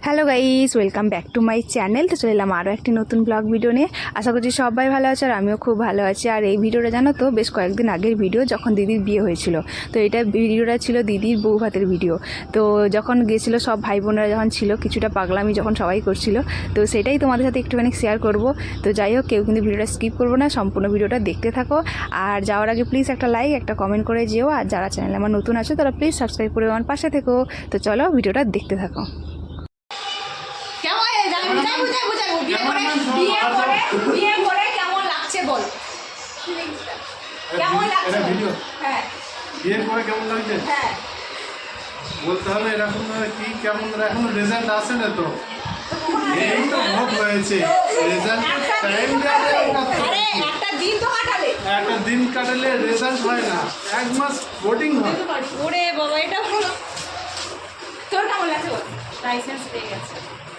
Hello guys, welcome back to my channel. তো চলে এলাম আরও একটি নতুন ব্লগ ভিডিও নিয়ে। আশা করছি সবাই ভালো আছে আর আমিও খুব ভালো আছি। আর এই ভিডিওটা জানো তো বেশ কয়েকদিন আগের ভিডিও, যখন দিদির বিয়ে হয়েছিল। তো এটা ভিডিওটা ছিল দিদির বউ ভাতের ভিডিও। তো যখন গেছিলো সব ভাই বোনেরা যখন ছিল, কিছুটা পাগলামি যখন সবাই করছিল, তো সেটাই তোমাদের সাথে একটুখানি শেয়ার করব। তো যাই হোক, কেউ কিন্তু ভিডিওটা স্কিপ করবো না, সম্পূর্ণ ভিডিওটা দেখতে থাকো। আর যাওয়ার আগে প্লিজ একটা লাইক, একটা কমেন্ট করে যেও। আর যারা চ্যানেলে আমার নতুন আছে তারা প্লিজ সাবস্ক্রাইব করে আমার পাশে থেকো। তো চলো ভিডিওটা দেখতে থাকো। বিয়ে করে কেমন লাগছে বল? কেমন লাগছে? হ্যাঁ, বিয়ের পরে কেমন লাগছে? হ্যাঁ, বলতে হবে এরকম কি কেমন, এখনো রেজাল্ট আসে না তো। এই তো ভোগ হয়েছে, রেজাল্ট টাইম যাবে। আরে একটা দিন তো কাটালে, একটা দিন কাটালে রেজাল্ট হয় না, এক মাস ভোটিং হয়। ওরে বাবা, এটা ভালো। তোর কেমন লাগছে বল? লাইসেন্স পেয়ে গেছে।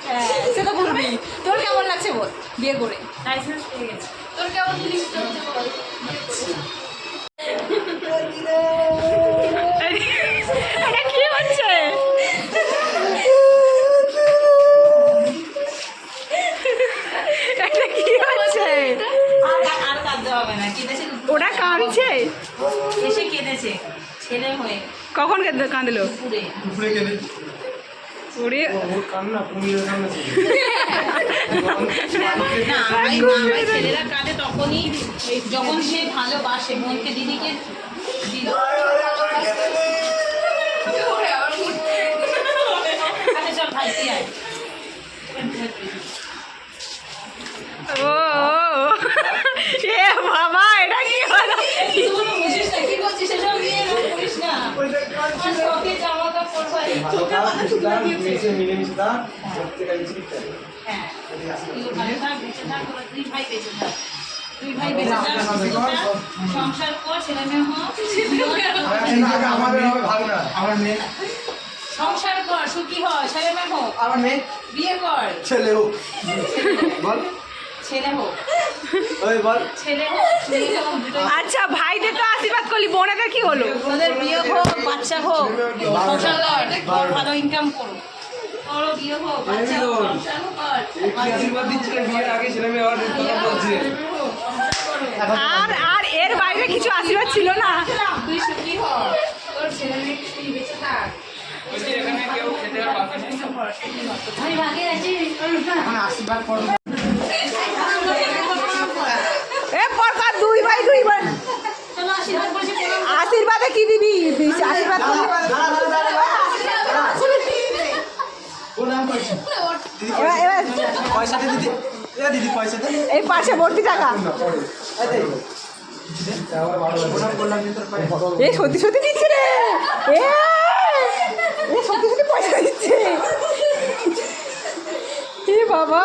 হ্যাঁ, সেটা বলবি। তোর কেমন লাগছে বল? বিয়ে করে লাইসেন্স পেয়ে গেছে। তোর কেমন ফিলিংস হচ্ছে বল? এটা কি হচ্ছে? এটা কি হচ্ছে? আর কাঁদতে হবে না, কেঁদেছে। ওরা কাঁদছে? এসে কেঁদেছে ছেলে হয়ে। কখন কাঁদলো? পুরে উপরে গেলে ওরে ওর কান্না কুমিরের কান্না ছিল। না, আমরাই ছেলেরা কাঁদে তখনই যখন সে ভালোবাসে বোনকে, দিদিকে দিল। আচ্ছা চল ভাই তুই আয়। ও এ বাবা, এটা কি হলো? তুই কোনো বুঝিস না, কি করছিস সেসব নিয়ে এরকম করিস না। আমার শখে জামা কাপড় ভাই। হ্যাঁ, তুইও ভালো থাক, বেঁচে থাক, তোরা দুই ভাই বেঁচে থাক। দুই ভাই বেঁচে থাক, সংসার কর, ছেলে মেয়ে হোক। আমার মেয়ে সংসার কর, সুখী হয়, ছেলে মেয়ে হোক। আমার মেয়ে বিয়ে কর, ছেলে হোক, বল ছেলে হোক, ওই বল ছেলে হোক, মেয়ে হোক, দুটোই। আচ্ছা, ভাইদের তো আশীর্বাদ করলি, বোনেদের কি হলো? তোদের বিয়ে হোক, বাচ্চা হোক, সংসার কর, ভালো ইনকাম করো, করো, বিয়ে হোক, বাচ্চা হোক, সংসার হোক, কর। আশীর্বাদ দিচ্ছিল বিয়ের আগে, ছেলে মেয়ে আমার কথা বলছে। আর আর এর বাইরে কিছু আশীর্বাদ ছিল না? তুই সুখী হ, তোর ছেলে মেয়ে তুই বেঁচে থাক। আমি ভাগে আছি। আশীর্বাদ করো। এ পরকার দুই ভাই চলো আশীর্বাদ করছি। আশীর্বাদে কি দিবি? আশীর্বাদ করবি? এবার পয়সা দে দিদি, দিদি পয়সা দে। এই পাশে ভর্তি টাকা। এই সত্যি সত্যি দিচ্ছে রে, এ সত্যি সত্যি পয়সা দিচ্ছে। এ বাবা,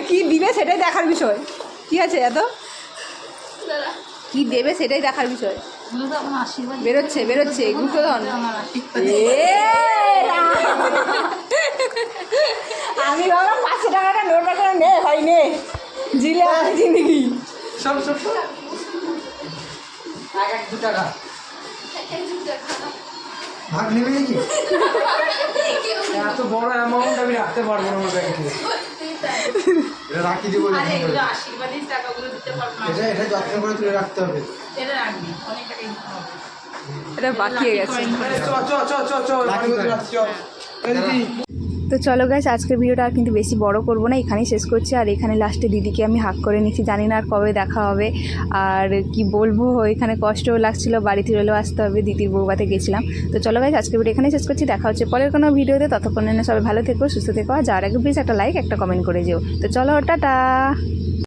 কি দিবে সেটাই দেখার বিষয়। কি আছে এত, কি দেবে সেটাই দেখার বিষয়। বেরোচ্ছে বেরোচ্ছে গুপ্তধন। আমি ভাবলাম 500 টাকাটা নোট করে নে ভাই, নে জিলে আমার জিন্দগি। সব সব এক 2 টাকা ভাগ নেবে নাকি? এত বড় অ্যামাউন্ট আমি রাখতে পারবো না আমার ব্যাংকে। এটা রাখি দেবো, আরে এগুলো আশীর্বাদের টাকাগুলো দিতে পারবো না। এটা যত্ন করে তুলে রাখতে হবে। এটা রাখবি, অনেক টাকা ইনকাম হবে। এটা বাকি হয়ে গেছে। তো চলো গাইস, আজকের ভিডিওটা আর কিন্তু বেশি বড় করব না, এখানেই শেষ করছি। আর এখানে লাস্টে দিদিকে আমি হাক করে নিচ্ছি, জানি না আর কবে দেখা হবে। আর কি বলবো, এখানে কষ্টও লাগছিল, বাড়ি ফিরেলেও আসতে হবে, দিদির বউবাতে গেছিলাম। তো চলো গাইস, আজকের ভিডিও এখানেই শেষ করছি, দেখা হচ্ছে পরের কোনো ভিডিওতে। ততক্ষণে সবাই ভালো থেকো, সুস্থ থেকো। আর যাওয়ার আগে প্লিজ একটা লাইক, একটা কমেন্ট করে যেও। তো চলো, টাটা।